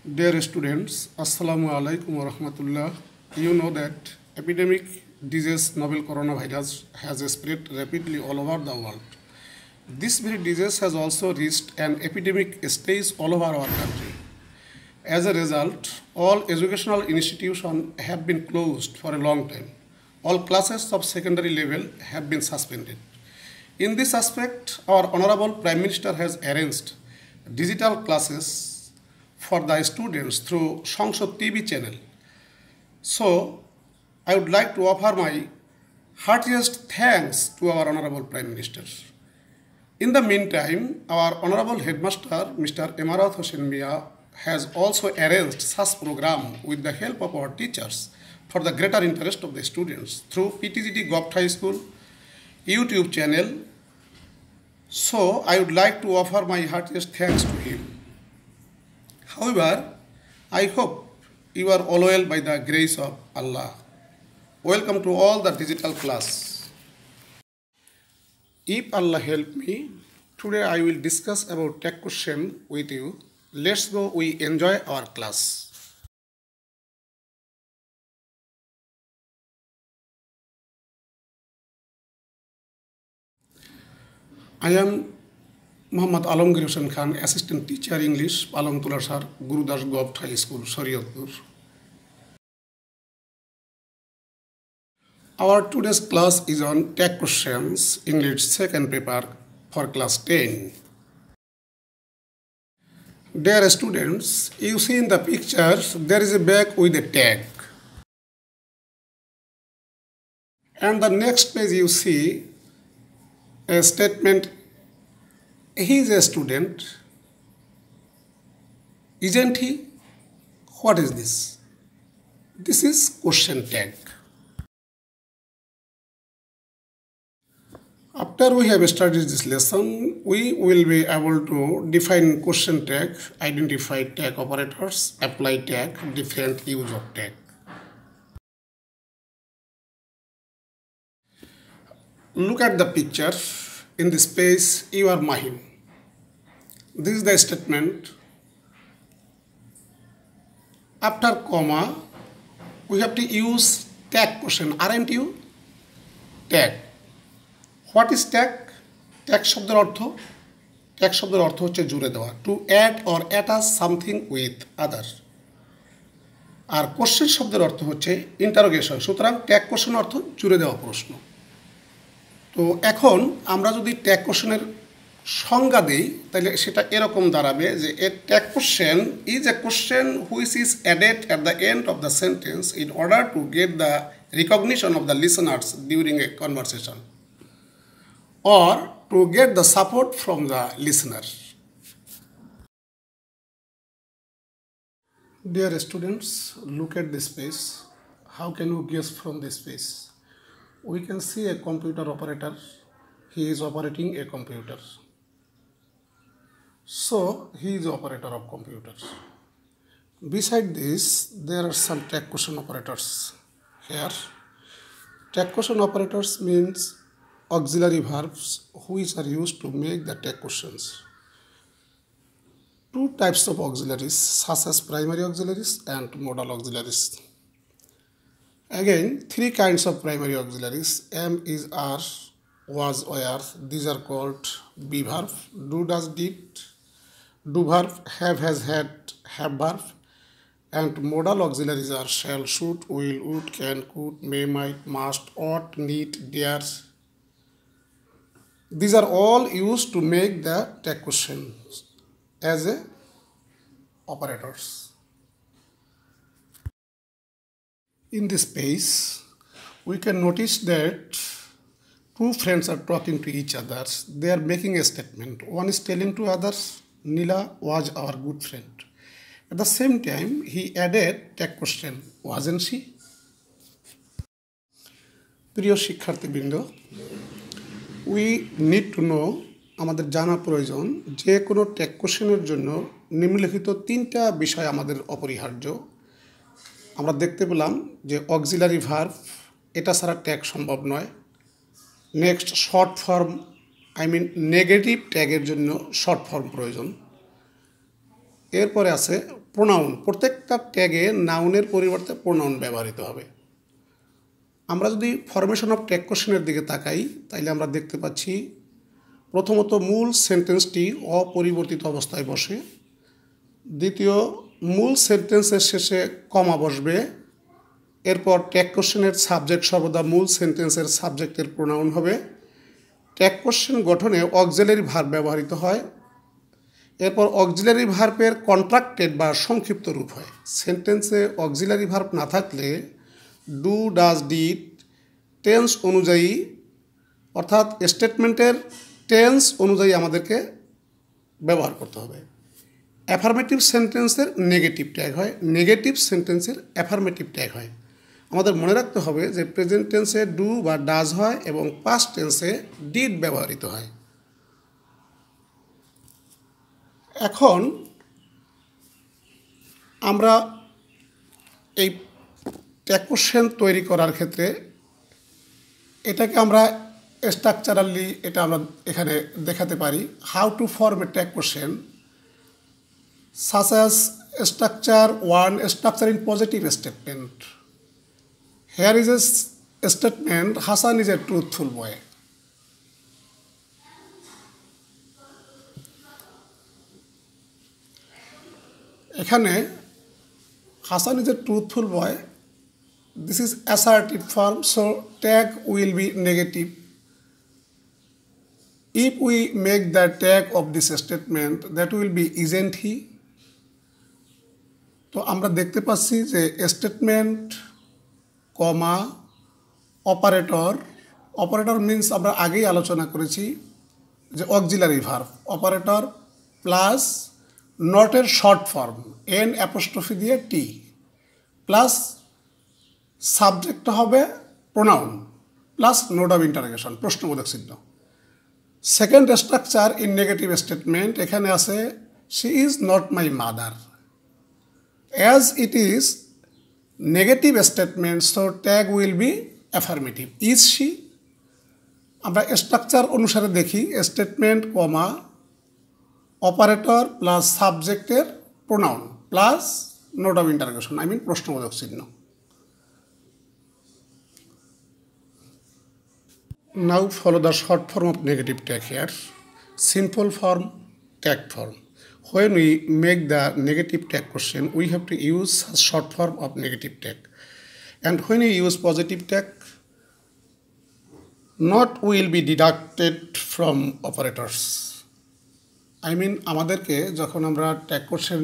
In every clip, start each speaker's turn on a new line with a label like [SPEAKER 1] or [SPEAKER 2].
[SPEAKER 1] Dear students, Assalamu alaikum wa rahmatullah. You know that epidemic disease novel coronavirus has spread rapidly all over the world. This very disease has also reached an epidemic stage all over our country. As a result, all educational institutions have been closed for a long time. All classes of secondary level have been suspended. In this aspect, our Honorable Prime Minister has arranged digital classes for the students through Sangsad TV channel. So, I would like to offer my heartiest thanks to our Honorable Prime Minister. In the meantime, our Honorable Headmaster, Mr. Emarat Hossain Mia, has also arranged such program with the help of our teachers for the greater interest of the students through PTGT Govt High School YouTube channel. So, I would like to offer my heartiest thanks to him. However, I hope you are all well by the grace of Allah. Welcome to all the digital class. If Allah help me, today I will discuss about tech question with you. Let's go, we enjoy our class. I am Muhammad Alamgir Hossain Khan, Assistant Teacher English, Palangtula Sar, Gurudas Govt High School, Shariatpur. Our today's class is on tech questions, English second paper for class 10. Dear students, you see in the pictures, there is a bag with a tag. And the next page you see a statement, he is a student, isn't he? What is this? This is question tag. After we have studied this lesson, we will be able to define question tag, identify tag operators, apply tag, different use of tag. Look at the picture. In this page, you are Mahim. This is the statement. After comma, we have to use tag question, aren't you? Tag. What is tag? Tag শব্দের অর্থ? Tag শব্দের অর্থ হচ্ছে জুড়ে দেওয়া, to add or attach something with other. আর question শব্দের অর্থ হচ্ছে ইন্টারোগেশন, সুতরাং ট্যাগ কোশ্চেন অর্থ জুড়ে দেওয়া প্রশ্ন। তো এখন আমরা যদি ট্যাগ কোশ্চেনের সংজ্ঞা দিই তাহলে সেটা এরকম দাঁড়াবে যে a tag question is a question which is added at the end of the sentence in order to get the recognition of the listeners during a conversation or to get the support from the listener. Dear students, look at this page. How can you guess from this page? We can see a computer operator. He is operating a computer. So, he is the operator of computers. Beside this, there are some tag question operators here. Tag question operators means auxiliary verbs which are used to make the tag questions. Two types of auxiliaries such as primary auxiliaries and modal auxiliaries. Again, three kinds of primary auxiliaries. Am, is, are, was, were. These are called be verb, do, does, did, do verb, have, has, had, have verb. And modal auxiliaries are shall, should, will, would, can, could, may, might, must, ought, need, dare. These are all used to make the tag questions as a operators. In this page, we can notice that two friends are talking to each other. They are making a statement. One is telling to others, Nila was our good friend. At the same time, he added tag question, wasn't she? প্রিয় শিক্ষার্থীবৃন্দ, we need to know, আমাদের জানা প্রয়োজন যে কোনো tag কোশ্চেনের জন্য নিম্নলিখিত তিনটা বিষয় আমাদের অপরিহার্য। আমরা দেখতে পেলাম যে অক্সিলারি ভার্ব, এটা ছাড়া ট্যাগ সম্ভব নয়। নেক্সট শর্ট ফর্ম, নেগেটিভ ট্যাগের জন্য শর্ট ফর্ম প্রয়োজন। এরপরে আছে প্রোনাউন। প্রত্যেকটা ট্যাগে নাউনের পরিবর্তে প্রোনাউন ব্যবহৃত হবে। আমরা যদি ফরমেশন অফ ট্যাগ কোশ্চেনের দিকে তাকাই তাইলে আমরা দেখতে পাচ্ছি প্রথমত মূল সেন্টেন্সটি অপরিবর্তিত অবস্থায় বসে। দ্বিতীয়, মূল সেন্টেন্সের শেষে কমা বসবে। এরপর ট্যাগ কোশ্চেনের সাবজেক্ট সর্বদা মূল সেন্টেন্সের সাবজেক্টের প্রোনাউন হবে। ট্যাগ কোশ্চেন গঠনে অক্সিলারি ভার্ব ব্যবহৃত হয়। এরপর অক্সিলারি ভার্বের কন্ট্রাক্টেড বা সংক্ষিপ্ত রূপ হয়। সেন্টেন্সে অক্সিলারি ভার্ব না থাকলে ডু, ডাজ, ডিড টেন্স অনুযায়ী অর্থাৎ স্টেটমেন্টের টেন্স অনুযায়ী আমাদেরকে ব্যবহার করতে হবে। অ্যাফার্মেটিভ সেন্টেন্সের নেগেটিভ ট্যাগ হয়, নেগেটিভ সেন্টেন্সের অ্যাফার্মেটিভ ট্যাগ হয়। আমাদের মনে রাখতে হবে যে প্রেজেন্ট টেন্সে ডু বা ডাজ হয় এবং পাস্ট টেন্সে ডিড ব্যবহৃত হয়। এখন আমরা এই ট্যাগ কোশ্চেন তৈরি করার ক্ষেত্রে এটাকে আমরা স্ট্রাকচারালি এটা আমরা এখানে দেখাতে পারি। How to form A tag question such as structure 1, structure in positive statement. Here is a statement, Hassan is a truthful boy. এখানে Hassan is a truthful boy. This is assertive form, so tag will be negative. If we make the tag of this statement, that will be isn't he. তো আমরা দেখতে পাচ্ছি যে statement, কমা, operator means আমরা আগেই আলোচনা করেছি যে অক্সিলারি ভার্ব, অপারেটর প্লাস নটের শর্ট ফর্ম এন অ্যাপোস্ট্রফি দিয়ে টি প্লাস সাবজেক্ট হবে pronoun plus note of interrogation প্রশ্নবোধক চিহ্ন। Second structure in negative statement, এখানে আছে she is not my mother. As it is negative statement, so tag will be affirmative. Is she? আমরা structure অনুসারে দেখি statement, কমা, operator plus সাবজেক্টের pronoun plus note of interrogation প্রশ্নবোধক চিহ্ন। Now follow the short form of negative tag here. Simple form, tag form. When we make the negative tag question, we have to use a short form of negative tag. And when we use positive tag, not will be deducted from operators. আমাদেরকে যখন আমরা tag question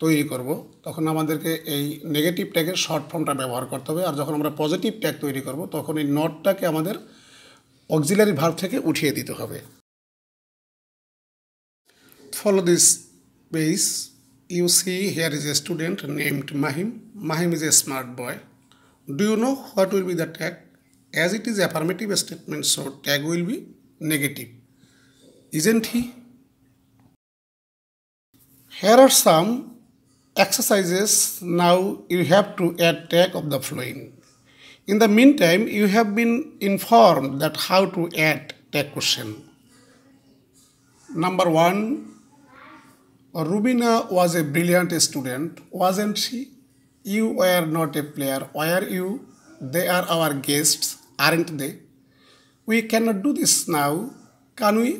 [SPEAKER 1] তৈরি করব তখন আমাদেরকে এই negative ট্যাগের short ফর্মটা ব্যবহার করতে হবে। আর যখন আমরা পজিটিভ ট্যাগ তৈরি করব তখন এই নটটাকে আমাদের অক্সিলারি ভার্ব থেকে উঠিয়ে দিতে হবে। Follow this page. You see here is a student named Mahim. Mahim is a smart boy. Do you know what will be the tag? As it is affirmative statement, so tag will be negative. Isn't he? Here are some exercises. Now you have to add tag of the following. In the meantime, you have been informed that how to add tag question. Number 1, Rubina was a brilliant student, wasn't she? You were not a player, were you? They are our guests, aren't they? We cannot do this now, can we?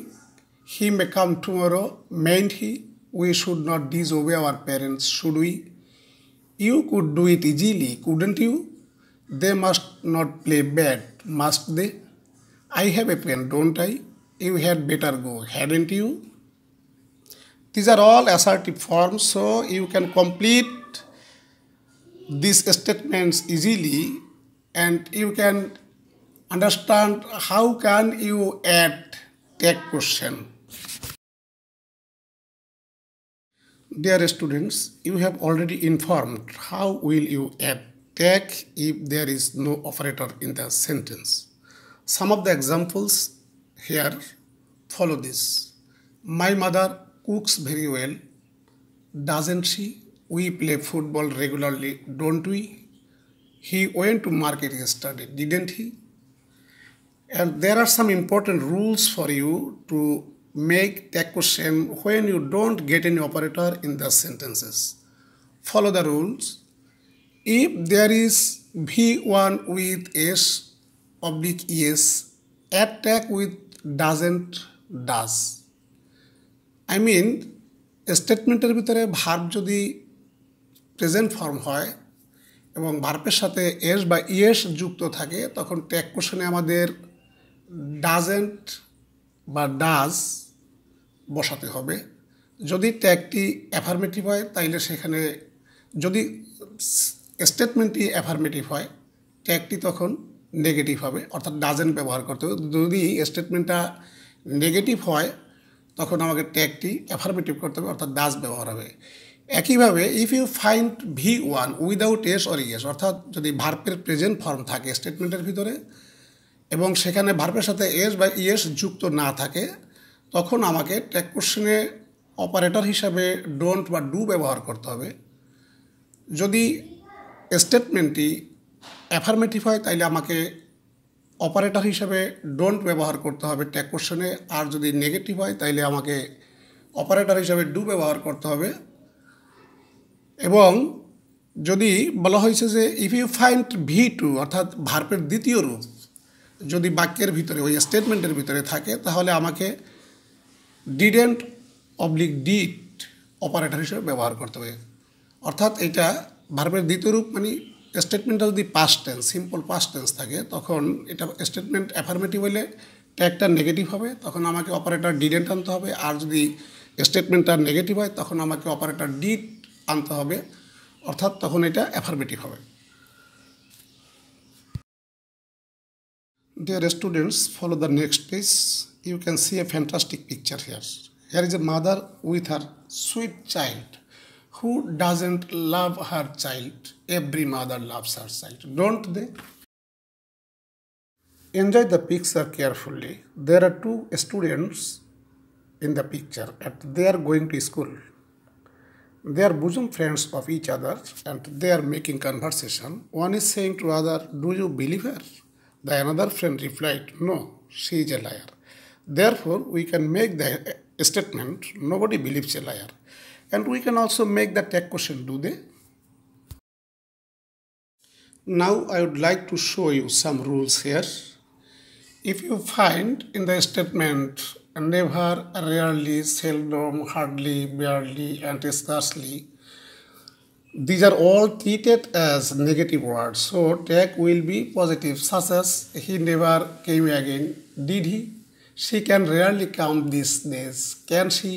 [SPEAKER 1] He may come tomorrow, mayn't he? We should not disobey our parents, should we? You could do it easily, couldn't you? They must not play bad, must they? I have a pen, don't I? You had better go, hadn't you? These are all assertive forms, so you can complete these statements easily and you can understand how can you add tag question. Dear students, you have already informed how will you add tag if there is no operator in the sentence. Some of the examples here follow this. My mother cooks very well, doesn't she? We play football regularly, don't we? He went to market yesterday, didn't he? And there are some important rules for you to make tag question when you don't get any operator in the sentences. Follow the rules. If there is V1 with S oblique ES, add tag with doesn't does. I mean, স্টেটমেন্টের ভিতরে verb যদি present form হয় এবং ভার্বের সাথে S বা ES যুক্ত থাকে তখন ট্যাগ কোশ্চেনে আমাদের ডাজেন্ট বা ডাজ বসাতে হবে। যদি ট্যাগটি অ্যাফার্মেটিভ হয় তাইলে সেখানে যদি স্টেটমেন্টটি অ্যাফার্মেটিভ হয় ট্যাগটি তখন নেগেটিভ হবে, অর্থাৎ ডাজেন্ট ব্যবহার করতে হবে। যদি স্টেটমেন্টটা নেগেটিভ হয় তখন আমাকে ট্যাগটি অ্যাফার্মেটিভ করতে হবে, অর্থাৎ ডাজ ব্যবহার হবে। একইভাবে if you find V1 without S or ES, অর্থাৎ যদি ভার্বের প্রেজেন্ট ফর্ম থাকে স্টেটমেন্টের ভিতরে এবং সেখানে ভার্বের সাথে এস বা ইএস যুক্ত না থাকে তখন আমাকে ট্যাগ কোশ্চেনে অপারেটর হিসাবে ডোন্ট বা ডু ব্যবহার করতে হবে। যদি স্টেটমেন্টটি অ্যাফার্মেটিভ হয় তাইলে আমাকে অপারেটর হিসাবে ডোন্ট ব্যবহার করতে হবে ট্যাগ কোশ্চেনে, আর যদি নেগেটিভ হয় তাইলে আমাকে অপারেটর হিসাবে ডু ব্যবহার করতে হবে। এবং যদি বলা হয়েছে যে ইফ ইউ ফাইন্ড V2 অর্থাৎ ভার্বের দ্বিতীয় রূপ যদি বাক্যের ভিতরে ওই স্টেটমেন্টের ভিতরে থাকে তাহলে আমাকে ডিডেন্ট অবলিক ডিড অপারেটর হিসেবে ব্যবহার করতে হবে। অর্থাৎ এটা ভার্বের দ্বিতীয় রূপ মানে স্টেটমেন্টটা যদি past tense simple past tense থাকে তখন এটা স্টেটমেন্ট অ্যাফার্মেটিভ হলে ট্যাগটা নেগেটিভ হবে, তখন আমাকে অপারেটর ডিডেন্ট আনতে হবে। আর যদি স্টেটমেন্টটা নেগেটিভ হয় তখন আমাকে অপারেটর ডিড আনতে হবে, অর্থাৎ তখন এটা অ্যাফার্মেটিভ হবে। Dear students, follow the next page. You can see a fantastic picture here. Here is a mother with her sweet child. Who doesn't love her child? Every mother loves her child, don't they? Enjoy the picture carefully. There are two students in the picture and they are going to school. They are bosom friends of each other and they are making conversation. One is saying to other, do you believe her? The another friend replied, no, she is a liar. Therefore, we can make the statement, nobody believes a liar. And we can also make the tag question, do they? Now I would like to show you some rules here. If you find in the statement never, rarely, seldom, hardly, barely, and scarcely, these are all treated as negative words. So tag will be positive, such as he never came again. Did he? She can rarely count these days. Can she?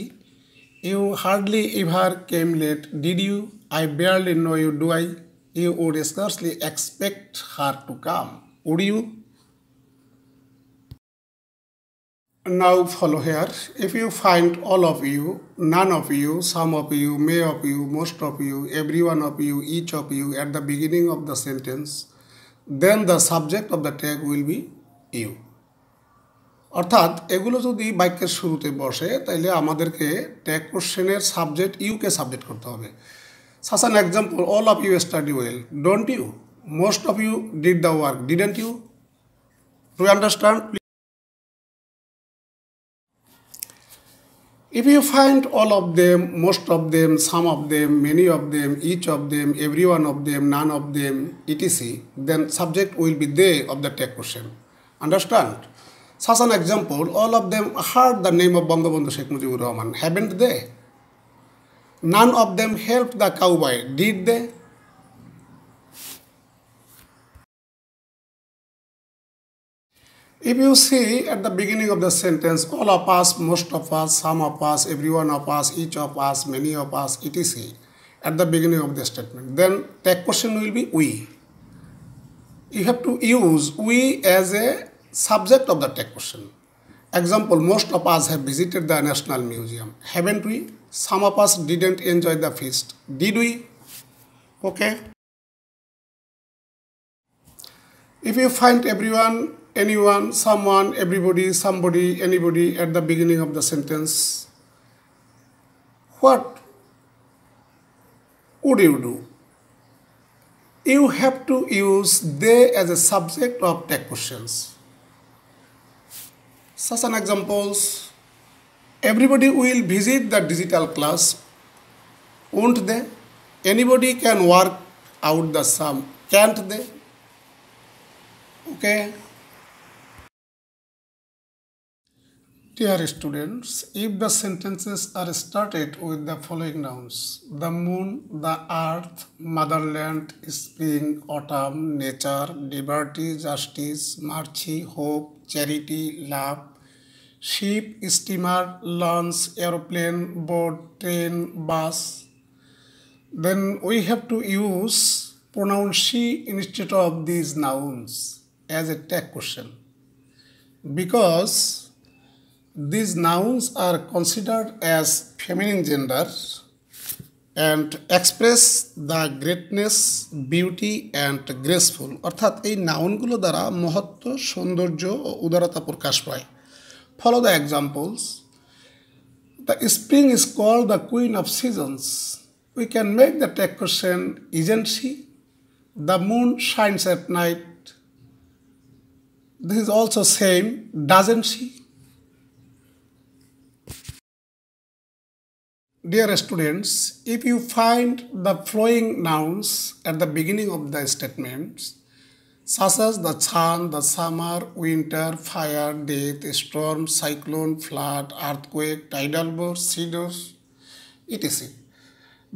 [SPEAKER 1] You hardly ever came late. Did you? I barely know you, do I? You would scarcely expect her to come. Would you? Now follow here. If you find all of you, none of you, some of you, may of you, most of you, every one of you, each of you at the beginning of the sentence, then the subject of the tag will be you. অর্থাৎ এগুলো যদি বাক্যের শুরুতে বসে তাইলে আমাদেরকে tag কোশ্চেনের subject UK subject করতে হবে। Such an example, all of you study well, don't you? Most of you did the work, didn't you? Do you understand? If you find all of them, most of them, some of them, many of them, each of them, every one of them, none of them, etc., then subject will be they of the tag question. Understand? Such an example, all of them heard the name of Bangabandhu Sheikh Mujibur Rahman, haven't they? None of them helped the cowboy, did they? If you see at the beginning of the sentence, all of us, most of us, some of us, every one of us, each of us, many of us, etc., at the beginning of the statement, then tag question will be we. You have to use we as a subject of the tag question. Example, most of us have visited the National Museum, haven't we? Some of us didn't enjoy the feast, did we? Okay. If you find everyone, anyone, someone, everybody, somebody, anybody at the beginning of the sentence, what would you do? You have to use they as a subject of tag questions. Such an examples, Everybody will visit the digital class, won't they? Anybody can work out the sum, can't they? Okay. Dear students, if the sentences are started with the following nouns: the moon, the earth, motherland, spring, autumn, nature, liberty, justice, mercy, hope, charity, love, ship, steamer, launch, aeroplane, boat, train, bus, then we have to use pronoun she instead of these nouns as a tag question, because these nouns are considered as feminine gender and express the greatness, beauty and graceful, অর্থাৎ এই নাউনগুলো দ্বারা মহত্ব, সৌন্দর্য ও উদারতা প্রকাশ পায়। Follow the examples. The spring is called the queen of seasons. We can make the tag question, isn't she? The moon shines at night. This is also same, doesn't she? Dear students, if you find the following nouns at the beginning of the statements, such as the sun, the summer, winter, fire, death, storm, cyclone, flood, earthquake, tidal burst, cedars, etc.,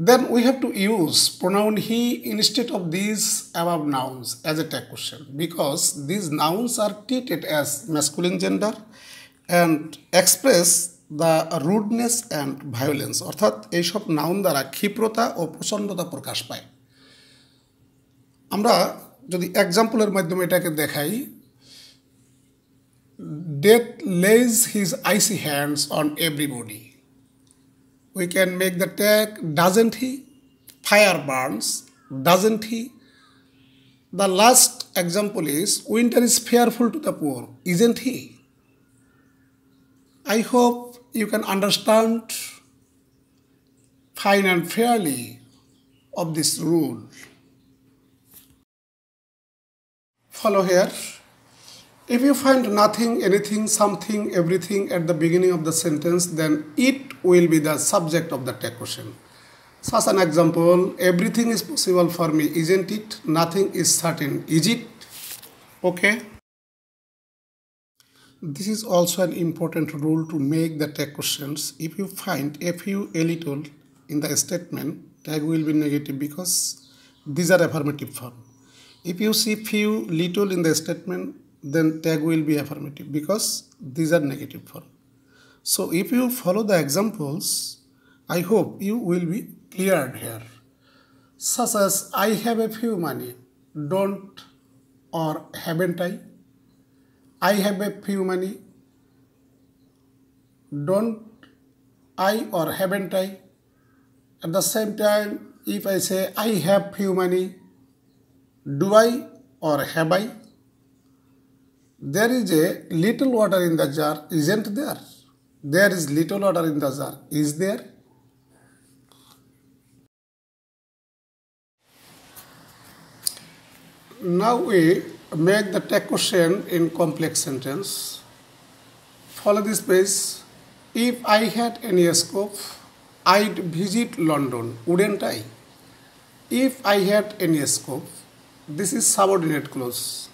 [SPEAKER 1] then we have to use pronoun he instead of these above nouns as a tag question, because these nouns are treated as masculine gender and express the rudeness and violence, অর্থাৎ এইসব noun দ্বারা ক্ষিপ্রতা ও প্রচণ্ডতা প্রকাশ পায়। আমরা যদি এক্সাম্পলের মাধ্যমে এটাকে দেখাই, death lays his icy hands on everybody. We can make the tag, doesn't he? Fire burns, doesn't he? The last example is, winter is fearful to the poor, isn't he? I hope you can understand fine and fairly of this rule. Follow here. If you find nothing, anything, something, everything at the beginning of the sentence, then it will be the subject of the tag question. Such an example, everything is possible for me, isn't it? Nothing is certain, is it? Okay. This is also an important rule to make the tag questions. If you find a few, a little in the statement, tag will be negative because these are affirmative form. If you see few, little in the statement, then tag will be affirmative because these are negative form. So if you follow the examples, I hope you will be cleared here. Such as, I have a few money, don't or haven't I? I have a few money, don't I or haven't I? At the same time, if I say I have few money, do I or have I? There is a little water in the jar, isn't there? There is little water in the jar, is there? Now we make the tag question in complex sentence. Follow this page. If I had any scope, I'd visit London, wouldn't I? If I had any scope, this is subordinate clause.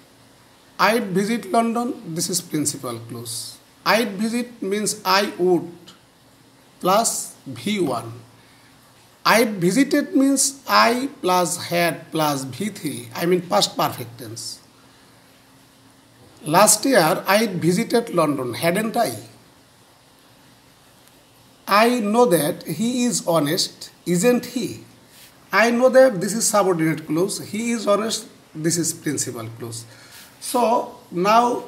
[SPEAKER 1] I'd visit London, this is principal clause. I'd visit means I would plus V1. I'd visited means I plus had plus V3, I mean past perfect tense. Last year I visited London, hadn't I? I know that he is honest, isn't he? I know that this is subordinate clause, he is honest, this is principal clause. So now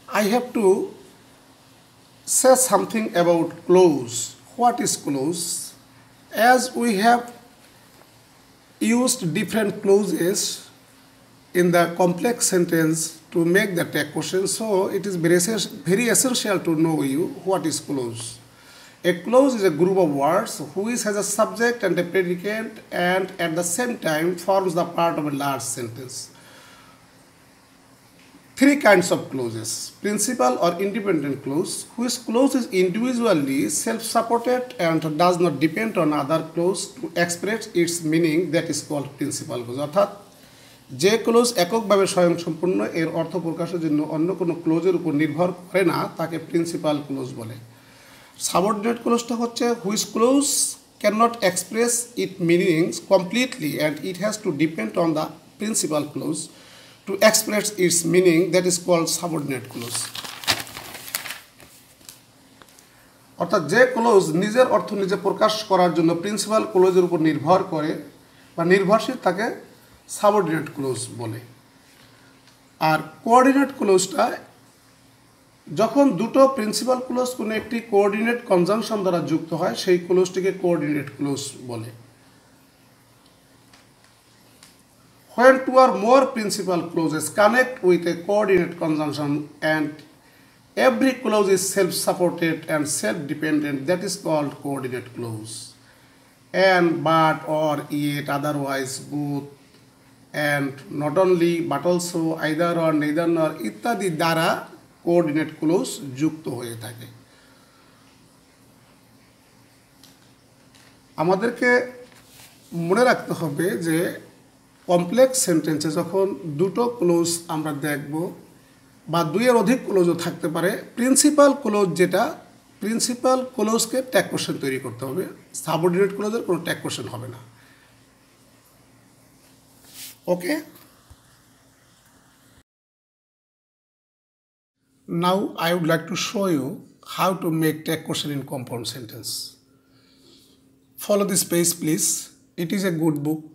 [SPEAKER 1] I have to say something about clause. What is clause? As we have used different clauses in the complex sentence to make the tag question, so it is very essential to know you what is clause. A clause is a group of words which has a subject and a predicate and at the same time forms the part of a large sentence. three kinds of clauses: principal or independent clause, which clause is individually self-supported and does not depend on other clause to express its meaning, that is called principal clause. অর্থাৎ যে close এককভাবে স্বয়ংসম্পূর্ণ, এর অর্থ প্রকাশের জন্য অন্য কোনো ক্লোজের উপর নির্ভর করে না, তাকে প্রিন্সিপাল ক্লোজ বলে। সাবঅর্ডিনেট ক্লোজটা হচ্ছে which close cannot express its meanings completely and it has to depend on the principal clause to express its meaning, that is called subordinate clause. অর্থাৎ যে ক্লোজ নিজের অর্থ নিজে প্রকাশ করার জন্য প্রিন্সিপাল ক্লোজের উপর নির্ভর করে বা নির্ভরশীল, তাকে সাবঅর্ডিনেট ক্লোজ বলে। আর কোঅর্ডিনেট ক্লোজটা যখন দুটো প্রিন্সিপাল ক্লোজ কোনো একটি কোঅর্ডিনেট কনজাংশন দ্বারা যুক্ত হয়, সেই ক্লোজটিকে কোঅর্ডিনেট ক্লোজ বলে। When two or more principal clauses connect with a coordinate conjunction and every clause is self-supported and self-dependent, that is called coordinate clause. And, but, or, yet, otherwise, both, and, not only, but also, either or, neither nor ইত্যাদি দ্বারা coordinate close যুক্ত হয়ে থাকে। আমাদেরকে মনে রাখতে হবে যে কমপ্লেক্স সেন্টেন্সে যখন দুটো ক্লোজ আমরা দেখব বা দুইয়ের অধিক ক্লোজও থাকতে পারে, প্রিন্সিপাল ক্লোজ যেটা, প্রিন্সিপাল ক্লোজকে ট্যাগ কোশ্চেন তৈরি করতে হবে, সাবঅর্ডিনেট ক্লোজের কোনো ট্যাগ কোশ্চেন হবে না। ওকে, now I would like to show you how to make tag question in compound sentence. Follow this page please. It is a good book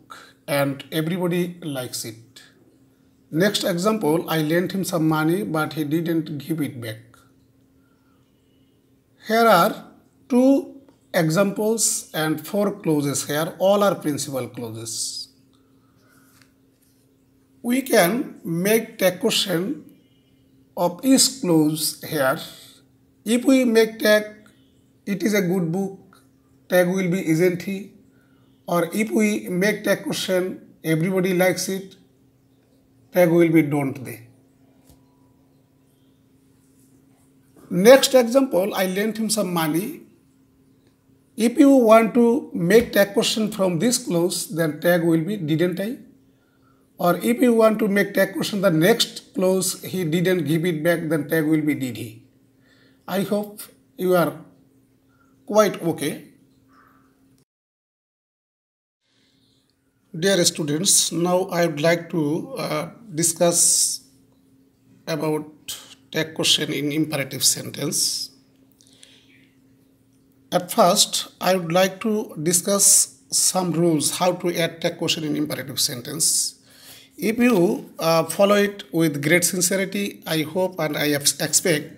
[SPEAKER 1] and everybody likes it. Next example, I lent him some money but he didn't give it back. Here are two examples and four clauses here. All are principal clauses. We can make tag question of each clause here. If we make tag, it is a good book, tag will be isn't he, or if we make tag question, everybody likes it, tag will be don't they. Next example, I lent him some money. If you want to make tag question from this clause, then tag will be didn't I, or if you want to make tag question the next clause, he didn't give it back, then tag will be did he. I hope you are quite okay. Dear students, now I would like to discuss about tag question in imperative sentence. At first, I would like to discuss some rules how to add tag question in imperative sentence. If you follow it with great sincerity, I hope and I expect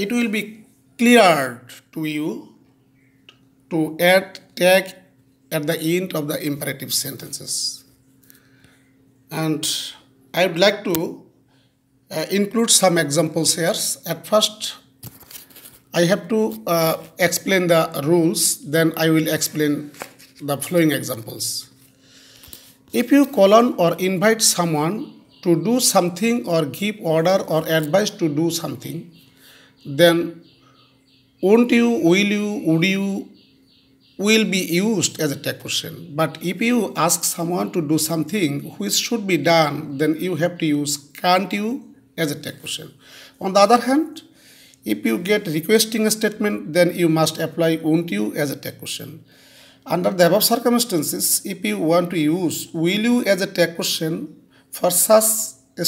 [SPEAKER 1] it will be clear to you to add tag at the end of the imperative sentences. And I would like to include some examples here. At first, I have to explain the rules, then I will explain the following examples. If you colon or invite someone to do something or give order or advice to do something, then won't you, will you, would you will be used as a tag question. But if you ask someone to do something which should be done, then you have to use can't you as a tag question. On the other hand, if you get requesting a statement, then you must apply won't you as a tag question. Under the above circumstances, if you want to use will you as a tag question for such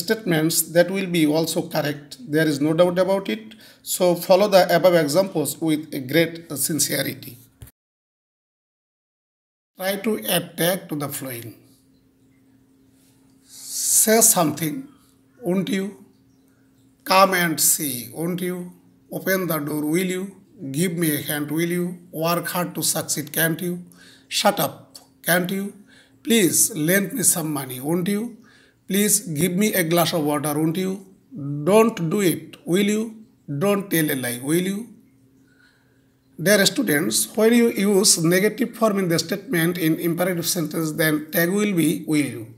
[SPEAKER 1] statements, that will be also correct. There is no doubt about it. So follow the above examples with a great sincerity. Try to add tag to the following. Say something, won't you? Come and see, won't you? Open the door, will you? Give me a hand, will you? Work hard to succeed, can't you? Shut up, can't you? Please lend me some money, won't you? Please give me a glass of water, won't you? Don't do it, will you? Don't tell a lie, will you? Dear students, when you use negative form in the statement in imperative sentence, then tag will be will you.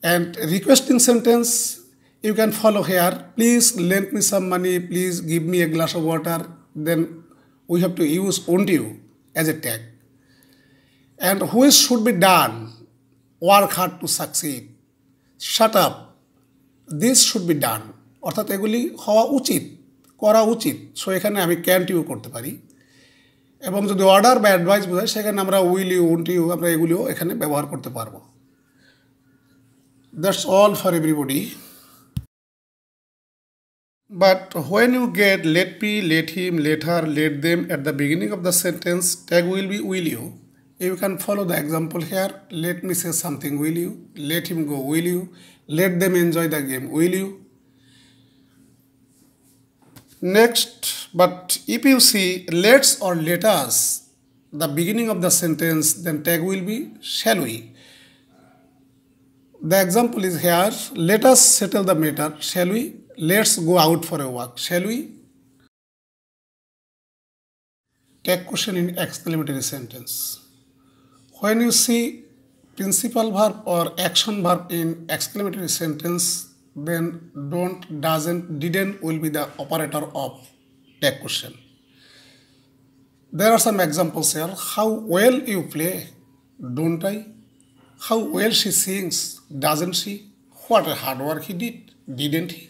[SPEAKER 1] And requesting sentence, You can follow here. Please lend me some money. Please give me a glass of water. Then we have to use won't you as a tag. And which should be done? Work hard to succeed. Shut up. This should be done. অর্থাৎ এগুলি হওয়া উচিত, করা উচিত। So এখানে আমি can't you করতে পারি। এবং যদি অর্ডার বা অ্যাডভাইস বোঝায় সেখানে আমরা উইল ইউ, ওন্ট ইউ আমরা এগুলিও এখানে ব্যবহার করতে পারবো। That's all for everybody. But when you get let me, let him, let her, let them at the beginning of the sentence, tag will be will you. You can follow the example here. Let me say something, will you? Let him go, will you? Let them enjoy the game, will you? Next, but if you see let's or let us, the beginning of the sentence, then tag will be shall we. The example is here, let us settle the matter, shall we? Let's go out for a walk, shall we? Tag question in exclamatory sentence. When you see principal verb or action verb in exclamatory sentence, then don't, doesn't, didn't will be the operator of tag question. There are some examples here. How well you play, don't I? How well she sings, doesn't she? What a hard work he did, didn't he?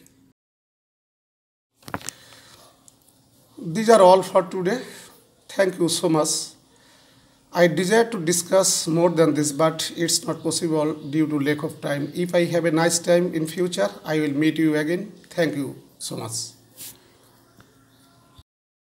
[SPEAKER 1] These are all for today. Thank you so much. I desire to discuss more than this, but it's not possible due to lack of time. If I have a nice time in future, I will meet you again. Thank you so much.